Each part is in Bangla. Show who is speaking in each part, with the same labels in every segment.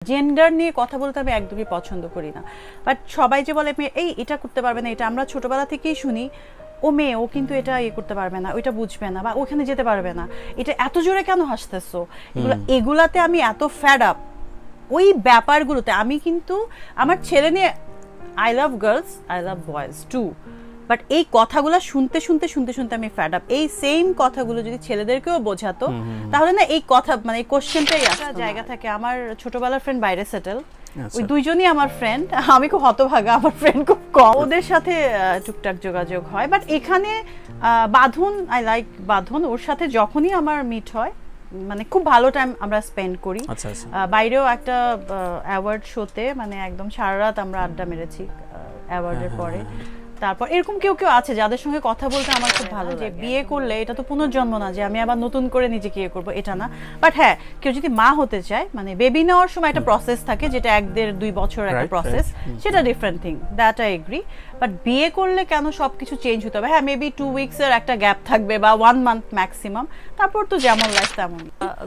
Speaker 1: জেন্ডার নিয়ে কথা বলতে আমি একদমই পছন্দ করি না, বাট সবাই যে বলে মেয়ে এই এটা করতে পারবে না, এটা আমরা ছোটবেলা থেকেই শুনি, ও মেয়ে ও কিন্তু এটা ইয়ে করতে পারবে না, ওইটা বুঝবে না বা ওখানে যেতে পারবে না, এটা এত জোরে কেন হাসতেছো, এগুলাতে আমি এত ফ্যাড আপ। ওই ব্যাপারগুলোতে আমি কিন্তু আমার ছেলে নিয়ে I love girls, I love boys too, but এই কথাগুলো শুনতে শুনতে শুনতে শুনতে আমি ফ্যাড আপ। এই সেম কথাগুলো যদি ছেলেদেরকেও বোঝাতো তাহলে না এই কথা মানে এই কোশ্চেনটাই একটা জায়গা থাকে। আমার ছোটবেলার ফ্রেন্ড বাইরে সেটেল, ওই দুইজনই আমার ফ্রেন্ড, আমি খুব হতভাগা, আমার ফ্রেন্ড খুব কম, ওদের সাথে টুকটাক যোগাযোগ হয়। বাট এখানে বাঁধন, আই লাইক বাঁধন, ওর সাথে যখনই আমার মিট হয় মানে খুব ভালো টাইম আমরা স্পেন্ড করি। বাইরেও একটা অ্যাওয়ার্ড শোতে মানে একদম সারা রাত আমরা আড্ডা মেরেছি অ্যাওয়ার্ডের পরে। তারপর এরকম কেউ কেউ আছে যাদের সঙ্গে কথা বলতে আমার খুব ভালো লাগে। বিয়ে করলে এটা তো পুনর্জন্ম না যে আমি আবার নতুন করে নিজেকে ইয়ে করবো, এটা না। বাট হ্যাঁ, কেউ যদি মা হতে চায় মানে বেবি নেওয়ার সময় একটা প্রসেস থাকে যেটা 1-1.5-2 বছর একটা প্রসেস, সেটা different thing, that I agree. But বিয়ে করলে কেন সবকিছু চেঞ্জ হতে হবে? হ্যাঁ, মেবি 2 উইকসের একটা গ্যাপ থাকবে বা 1 মান্থ ম্যাক্সিমাম, তারপর তো যেমন লাইফ তেমন।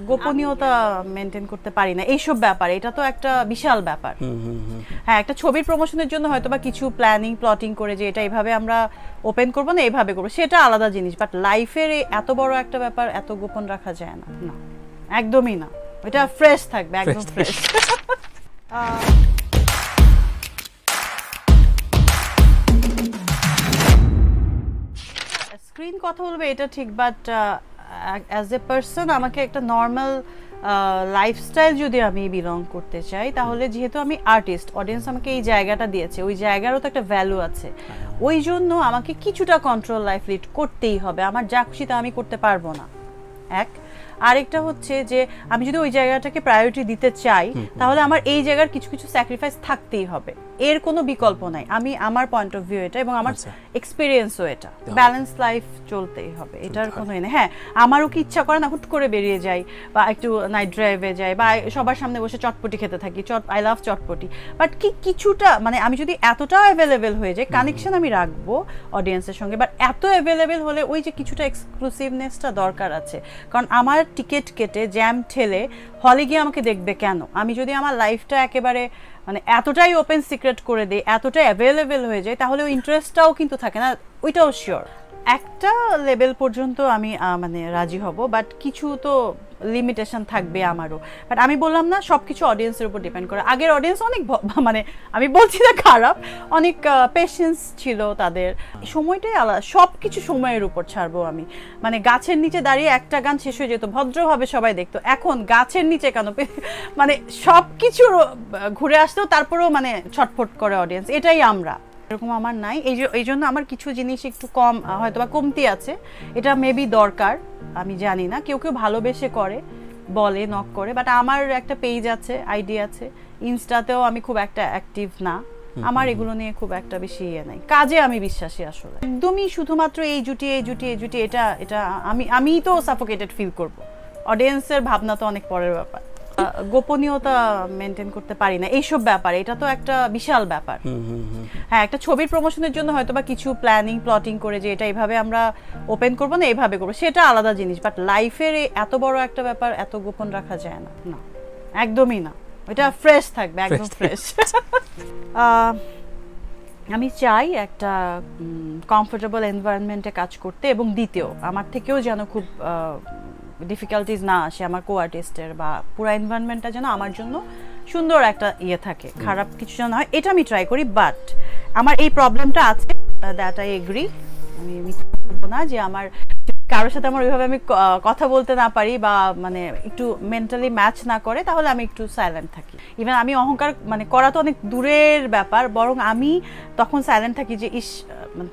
Speaker 1: গোপনীয়তা মেনটেন করতে পারি না এইসব ব্যাপারে, এটা তো একটা বিশাল ব্যাপার। হ্যাঁ, একটা ছবির প্রমোশনের জন্য হয়তো বা কিছু প্ল্যাটিং করে যে এটা এইভাবে আমরা ওপেন করবো না, এইভাবে করবো, সেটা আলাদা জিনিস। বাট লাইফের এত বড় একটা ব্যাপার এত গোপন রাখা যায় না, না একদমই না। এটা ফ্রেশ থাকবে, একদম ফ্রেশ। স্ক্রিন কথা বলবে এটা ঠিক, বাট অ্যাজ এ পার্সন আমাকে একটা নর্মাল লাইফস্টাইল যদি আমি বিলং করতে চাই, তাহলে যেহেতু আমি আর্টিস্ট, অডিয়েন্স আমাকে এই জায়গাটা দিয়েছে, ওই জায়গারও তো একটা ভ্যালু আছে, ওই জন্য আমাকে কিছুটা কন্ট্রোল লাইফ লিড করতেই হবে। আমার যা খুশি তা আমি করতে পারবো না, এক। আরেকটা হচ্ছে যে আমি যদি ওই জায়গাটাকে প্রায়োরিটি দিতে চাই তাহলে আমার এই জায়গার কিছু কিছু স্যাক্রিফাইস থাকতেই হবে, এর কোনো বিকল্প নাই। আমি আমার পয়েন্ট অফ ভিউ এটা, এবং আমার এক্সপিরিয়েন্সও এটা, ব্যালেন্স লাইফ চলতেই হবে, এটার কোনো নেই। হ্যাঁ, আমারও কি ইচ্ছা করে না হুট করে বেরিয়ে যাই বা একটু নাইট ড্রাইভে যাই বা সবার সামনে বসে চটপটি খেতে থাকি, আই লাভ চটপটি, বাট কি কিছুটা মানে আমি যদি এতটা অ্যাভেলেবেল হয়ে যাই, কানেকশন আমি রাখবো অডিয়েন্সের সঙ্গে, বাট এত অ্যাভেলেবেল হলে ওই যে কিছুটা এক্সক্লুসিভনেসটা দরকার আছে। কারণ আমার টিকিট কেটে জ্যাম ঠেলে হলে গিয়ে আমাকে দেখবে কেন? আমি যদি আমার লাইফটা একেবারে মানে এতটাই ওপেন সিক্রেট করে দিই, এতটাই অ্যাভেলেবেল হয়ে যায়, তাহলে ওই ইন্টারেস্টটাও কিন্তু থাকে না, ওইটাও শিওর। একটা লেভেল পর্যন্ত আমি মানে রাজি হব, বাট কিছু তো লিমিটেশন থাকবে আমারও। বাট আমি বললাম না সব কিছু অডিয়েন্সের উপর ডিপেন্ড করে। আগের অডিয়েন্স অনেক মানে আমি বলছি না খারাপ, অনেক পেশেন্স ছিল তাদের, সময়টাই আলাদা, সব কিছু সময়ের উপর ছাড়বো আমি। মানে গাছের নিচে দাঁড়িয়ে একটা গান শেষ হয়ে যেত, ভদ্রভাবে সবাই দেখতো, এখন গাছের নিচে কেন মানে সব কিছু ঘুরে আসতেও তারপরেও মানে ছটফট করে অডিয়েন্স, এটাই আমরা। এরকম আমার নাই, এই জন্য আমার কিছু জিনিস একটু কম হয়তো বা কমতি আছে, এটা মেবি দরকার, আমি জানি না। কেউ কেউ ভালোবেসে করে, বলে নক করে, বাট আমার একটা পেজ আছে, আইডি আছে, ইনস্টাতেও আমি খুব একটা অ্যাক্টিভ না, আমার এগুলো নিয়ে খুব একটা বেশি ইয়ে নাই, কাজে আমি বিশ্বাসী আসলে। একদমই শুধুমাত্র এই জুটি এটা আমি তো সাফোকেটেড ফিল করব, অডিয়েন্সের ভাবনা তো অনেক পরের ব্যাপার। গোপনীয়তা মেনটেন করতে পারি না এইসব ব্যাপারে, এটা তো একটা বিশাল ব্যাপার। হ্যাঁ, একটা ছবির প্রমোশনের জন্য হয়তো বা কিছু প্ল্যাটিং করে যে এটা এইভাবে আমরা ওপেন করবো না, এইভাবে করবো, সেটা আলাদা জিনিস। বাট লাইফের এত বড় একটা ব্যাপার এত গোপন রাখা যায় না, না একদমই না। এটা ফ্রেশ থাকবে, একদম ফ্রেশ। আমি চাই একটা কমফোর্টেবল এনভায়রনমেন্টে কাজ করতে, এবং দ্বিতীয় আমার থেকেও যেন খুব ডিফিকাল্টিজ না আসে আমার কো আর্টিস্টের, বা পুরো এনভায়রনমেন্টটা যেন আমার জন্য সুন্দর একটা ইয়ে থাকে, খারাপ কিছু যেন হয়, এটা আমি ট্রাই করি। বাট আমার এই প্রবলেমটা আছে, দ্যাট আই এগ্রি। আমি বলবো না যে আমার কারোর সাথে আমার ওইভাবে আমি কথা বলতে না পারি বা মানে একটু মেন্টালি ম্যাচ না করে, তাহলে আমি একটু সাইলেন্ট থাকি। ইভেন আমি অহংকার মানে করা তো অনেক দূরের ব্যাপার, বরং আমি তখন সাইলেন্ট থাকি যে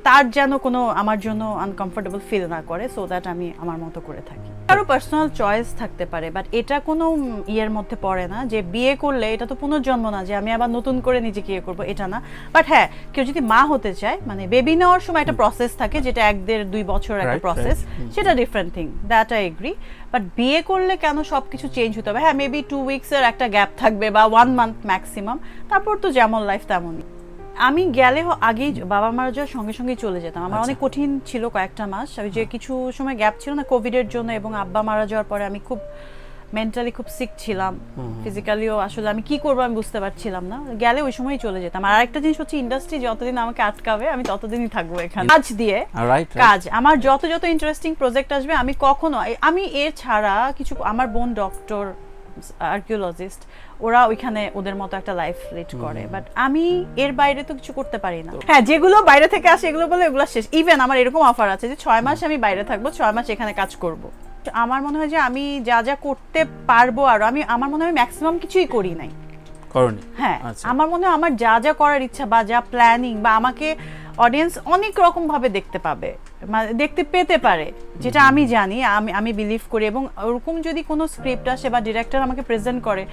Speaker 1: তার যেন কোনো আমার জন্য আনকমফোর্টেবল ফিল না করে, সো দ্যাট আমি আমার মতো করে থাকি। কারো পার্সোনাল চয়েস থাকতে পারে, বাট এটা কোনো ইয়ের মধ্যে পড়ে না যে বিয়ে করলে এটা তো পুনর্জন্ম না যে আমি আবার নতুন করে নিজেকে ইয়ে করবো, এটা না। বাট হ্যাঁ, কেউ যদি মা হতে চায় মানে বেবি নেওয়ার সময় একটা প্রসেস থাকে যেটা 1-1.5-2 বছর একটা প্রসেস, সেটা different thing, that I agree. But বিয়ে করলে কেন সবকিছু চেঞ্জ হতে হবে? হ্যাঁ, মেবি 2 উইকসের একটা গ্যাপ থাকবে বা 1 মান্থ ম্যাক্সিমাম, তারপর তো যেমন লাইফ তেমনই। আমি গেলে আগেই বাবা মারা যাওয়ার সঙ্গে সঙ্গেই চলে যেতাম। আমার অনেক কঠিন ছিল কয়েকটা মাস, আমি যে কিছু সময় গ্যাপ ছিল না কোভিডের জন্য, এবং আব্বা মারা যাওয়ার পরে আমি খুব মেন্টালি খুব সিক ছিলাম, ফিজিক্যালিও আসলে আমি কি করবো আমি বুঝতে পারছিলাম না, গেলে ওই সময়ই চলে যেতাম। আর আরেকটা জিনিস হচ্ছে ইন্ডাস্ট্রি যতদিন আমাকে আটকাবে আমি ততদিনই থাকবো এখানে কাজ দিয়ে। কাজ আমার যত ইন্টারেস্টিং প্রজেক্ট আসবে আমি কখনো আমি এর ছাড়া কিছু, আমার বোন ডক্টর আর্কিওলজিস্ট, ওরা ওইখানে ওদের মতো একটা লাইফ লিড করে, বাট আমি এর বাইরে তো কিছু করতে পারি না। হ্যাঁ, যেগুলো বাইরে থেকে আসে এগুলো বলে এগুলো শেষ। ইভেন আমার এরকম অফার আছে যে 6 মাস আমি বাইরে থাকবো, 6 মাস এখানে কাজ করব। আমার মনে হয় যে আমি যা যা করতে পারবো, আর আমার মনে হয় ম্যাক্সিমাম কিছুই করি নাই। হ্যাঁ, আমার মনে হয় আমার যা যা করার ইচ্ছা বা যা প্ল্যানিং, বা আমাকে অডিয়েন্স অনেক রকম ভাবে দেখতে পাবে, দেখতে পেতে পারে, যেটা আমি জানি, আমি বিলিভ করি। এবং ওরকম যদি কোনো স্ক্রিপ্ট আসে বা ডিরেক্টর আমাকে প্রেজেন্ট করে,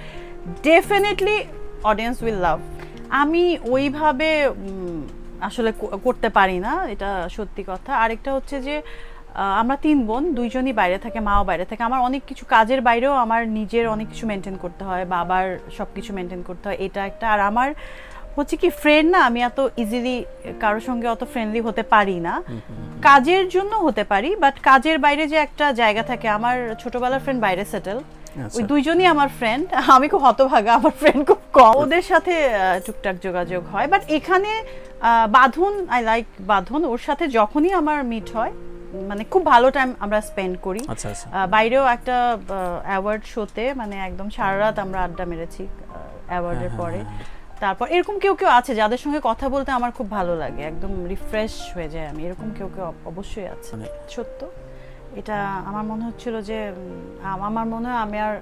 Speaker 1: ডেফিনেটলি অডিয়েন্স উইল লাভ। আমি ওইভাবে আসলে করতে পারি না, এটা সত্যি কথা। আরেকটা হচ্ছে যে আমরা 3 বোন, 2জনই বাইরে থাকে, মাও বাইরে থাকে। আমার অনেক কিছু কাজের বাইরেও আমার নিজের অনেক কিছু মেনটেন করতে হয়, বাবার সব কিছু মেনটেন করতে হয়, এটা একটা। আর আমার হচ্ছে কি ফ্রেন্ড না, আমি এত ইজিলি কারোর সঙ্গে অত ফ্রেন্ডলি হতে পারি না। কাজের জন্য হতে পারি, বাট কাজের বাইরে যে একটা জায়গা থাকে, আমার ছোটবেলার ফ্রেন্ড বাইরে সেটেল, ওই 2জনই আমার ফ্রেন্ড। আমি খুব হতভাগা, আমার ফ্রেন্ড খুব কম, ওদের সাথে টুকটাক যোগাযোগ হয়। বাট এখানে বাঁধন, আই লাইক বাঁধন, ওর সাথে যখনই আমার মিট হয় মানে খুব ভালো টাইম আমরা স্পেন্ড করি। বাইরেও একটা অ্যাওয়ার্ড শোতে মানে একদম সারা রাত আমরা আড্ডা মেরেছি অ্যাওয়ার্ডের পরে। তারপর এরকম কেউ আছে যাদের সঙ্গে কথা বলতে আমার খুব ভালো লাগে, একদম রিফ্রেশ হয়ে যায় আমি, এরকম কেউ অবশ্যই আছে। সত্য, এটা আমার মনে হচ্ছিল যে আমার মনে হয় আমি আর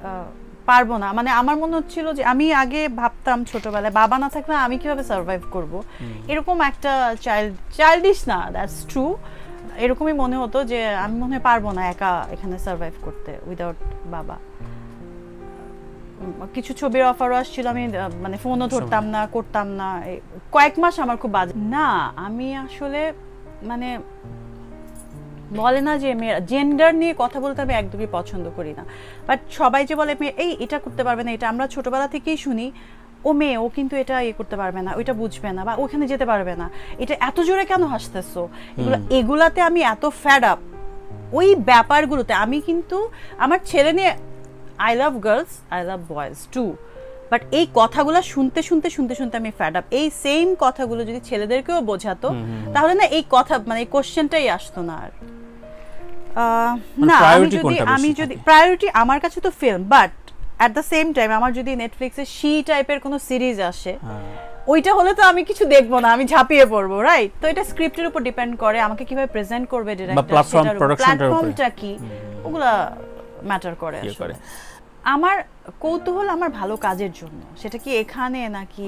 Speaker 1: পারবো না। মানে আমার মনে হচ্ছিল যে আমি আগে ভাবতাম ছোটবেলায় বাবা না থাকলে আমি কিভাবে সার্ভাইভ করব, এরকম একটা চাইল্ডিশ না, দ্যাটস ট্রু, এরকমই মনে হতো যে আমি মনে হয় পারবো না একা এখানে সার্ভাইভ করতে উইদাউট বাবা। কিছু ছবির অফারও আসছিল, আমি মানে ফোনও ধরতাম না, করতাম না, কয়েক মাস আমার খুব বাজে না। আমি আসলে মানে বলে না যে মেয়েরা জেন্ডার নিয়ে কথা বলতে আমি একদমই পছন্দ করি না, বাট সবাই যে বলে মেয়ে এটা করতে পারবে না, এটা আমরা ছোটবেলা থেকেই শুনি, ও মেয়ে, ও কিন্তু এটা করতে পারবে না, ওইটা বুঝবে না, বা ওখানে যেতে পারবে না, এটা এত জোরে কেন হাসতেছো, এগুলাতে আমি এত ফ্যাড আপ ওই ব্যাপারগুলোতে। আমি কিন্তু আমার ছেলে নিয়ে, I love girls, I love boys too, but এই কথাগুলো শুনতে শুনতে আমি ফ্যাড আপ। এই সেম কথাগুলো যদি ছেলেদেরকেও বোঝাতো তাহলে না এই কথা মানে এই কোশ্চেনটাই আসতো না। আর না, আমি যদি প্রায়োরিটি আমার কাছে তো film, but at the same time আমার যদি নেটফ্লিক্সে শি টাইপের কোনো সিরিজ আসে, ওইটা হলে তো আমি কিছু দেখবো না, আমি ঝাঁপিয়ে পড়বো, রাইট? তো এটা স্ক্রিপ্টের উপর ডিপেন্ড করে, আমাকে কিভাবে প্রেজেন্ট করবে ডিরেক্টর, প্ল্যাটফর্মটা কি, ওগুলা ম্যাটার করে আসলে। আমার কৌতূহল আমার ভালো কাজের জন্য, সেটা কি এখানে নাকি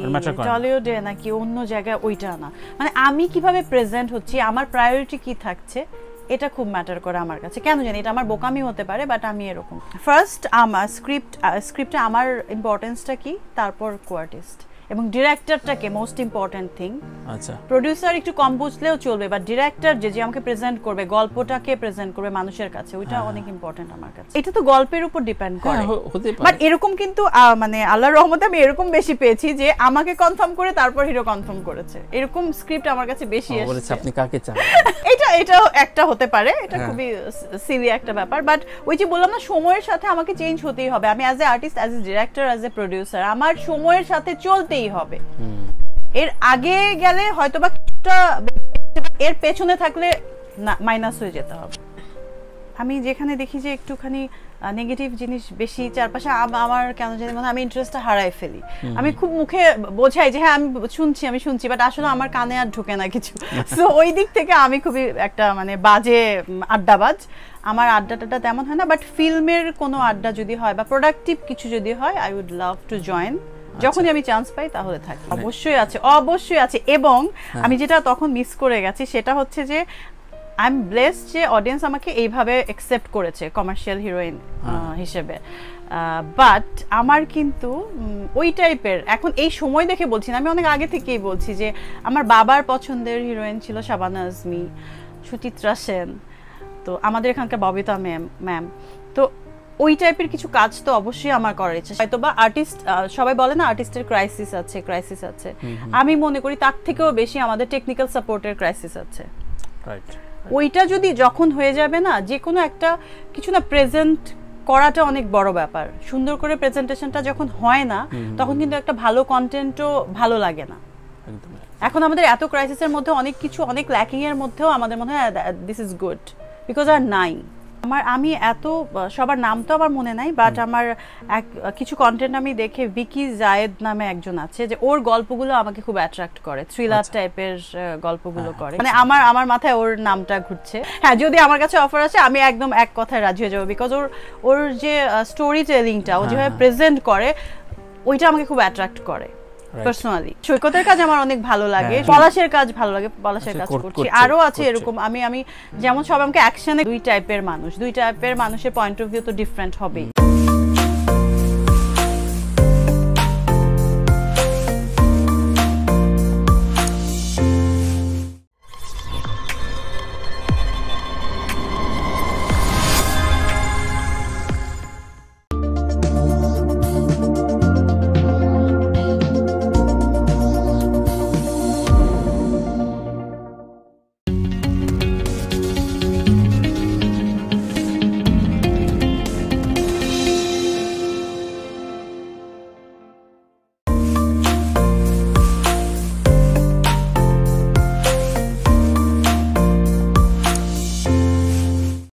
Speaker 1: টলিউডে নাকি অন্য জায়গায়, ওইটা না, মানে আমি কিভাবে প্রেজেন্ট হচ্ছি, আমার প্রায়োরিটি কি থাকছে, এটা খুব ম্যাটার করে আমার কাছে। কেন জানি, এটা আমার বোকামি হতে পারে, বাট আমি এরকম। ফার্স্ট আমার স্ক্রিপ্টে আমার ইম্পর্টেন্সটা কি, তারপর কোয়ার্টিস্ট এবং ডিরেক্টরটাকে মোস্ট ইম্পর্টেন্ট থিং। আচ্ছা, প্রোডিউসার একটু কম বুঝলেও চলবে, বাট ডিরেক্টর যে আমাকে প্রেজেন্ট করবে, গল্পটাকে প্রেজেন্ট করবে মানুষের কাছে, ওইটা অনেক ইম্পর্টেন্ট আমার কাছে। এটা তো গল্পের উপর ডিপেন্ড করে, বাট এরকম কিন্তু মানে আল্লাহর রহমতে আমি এরকম বেশি পেয়েছি যে আমাকে কনফার্ম করে তারপর হিরো কনফার্ম করেছে, এরকম স্ক্রিপ্ট আমার কাছে বেশি এসেছে। আপনি কাকে চান? এটা একটা হতে পারে, এটা খুবই সিলি একটা ব্যাপার, বাট ওই যে বললাম না, সময়ের সাথে আমাকে চেঞ্জ হতেই হবে। আমি as a artist, as a director, as a producer, আমার সময়ের সাথে চলতেই হবে। এর আগে গেলে হয়তোবা কিছুটা, এর পেছনে থাকলে না মাইনাস হয়ে যেতে হবে। আমি যেখানে দেখি যে একটুখানি নেগেটিভ জিনিস বেশি চারপাশে, আমার কেন জানি মনে হয় আমি ইন্টারেস্টটা হারাই ফেলি। আমি খুব মুখে বোঝাই যে হ্যাঁ আমি শুনছি, বাট আসলে আমার কানে আর ঢোকে না কিছু। সো ওই দিক থেকে আমি খুবই একটা মানে বাজে আড্ডাবাজ, আমার আড্ডাটা তেমন হয় না। বাট ফিল্মের কোনো আড্ডা যদি হয় বা প্রোডাক্টিভ কিছু যদি হয়, I would love to join. যখনই আমি চান্স পাই তাহলে থাকি। অবশ্যই আছে। এবং আমি যেটা তখন মিস করে গেছি সেটা হচ্ছে যে আই এম ব্লেসড যে অডিয়েন্স আমাকে এইভাবে অ্যাকসেপ্ট করেছে কমার্শিয়াল হিরোইন হিসেবে, বাট আমার কিন্তু ওই টাইপের, এখন এই সময় দেখে বলছি না, আমি অনেক আগে থেকেই বলছি যে আমার বাবার পছন্দের হিরোইন ছিল শাবানা আজমি, সুচিত্রা সেন, তো আমাদের এখানকার ববিতা ম্যাম। তো ওই টাইপের কিছু কাজ তো অবশ্যই আমার করার ইচ্ছা। হয়তো বা আর্টিস্ট, সবাই বলে না আর্টিস্টের ক্রাইসিস আছে, আমি মনে করি তার থেকেও বেশি আমাদের টেকনিক্যাল সাপোর্টের ক্রাইসিস আছে। ওইটা যদি যখন হয়ে যাবে না, যে কোনো একটা কিছু না প্রেজেন্ট করাটা অনেক বড় ব্যাপার। সুন্দর করে প্রেজেন্টেশনটা যখন হয় না তখন কিন্তু একটা ভালো কন্টেন্টও ভালো লাগে না। এখন আমাদের এত ক্রাইসিসের মধ্যে অনেক কিছু, অনেক ল্যাকিং এর মধ্যেও আমাদের মনে হয় দিস ইজ গুড বিকজ আর নাই। আমি এত সবার নাম তো আমার মনে নাই, বাট আমার কিছু কন্টেন্ট আমি দেখে, ভিকি জায়েদ নামে একজন আছে, যে ওর গল্পগুলো আমাকে খুব অ্যাট্রাক্ট করে, থ্রিলার টাইপের গল্পগুলো করে, মানে আমার মাথায় ওর নামটা ঘুরছে। হ্যাঁ, যদি আমার কাছে অফার আসে আমি একদম এক কথায় রাজি হয়ে যাবো, বিকজ ওর যে স্টোরি টেলিংটা, ও যেভাবে প্রেজেন্ট করে ওইটা আমাকে খুব অ্যাট্রাক্ট করে পার্সোনালি। সৈকতের কাজ আমার অনেক ভালো লাগে, পলাশের কাজ ভালো লাগে, পলাশের কাজ করছি, আরো আছে এরকম। আমি যেমন সব আমাকে অ্যাকশনে, দুই টাইপের মানুষের পয়েন্ট অফ ভিউ তো ডিফারেন্ট হবেই।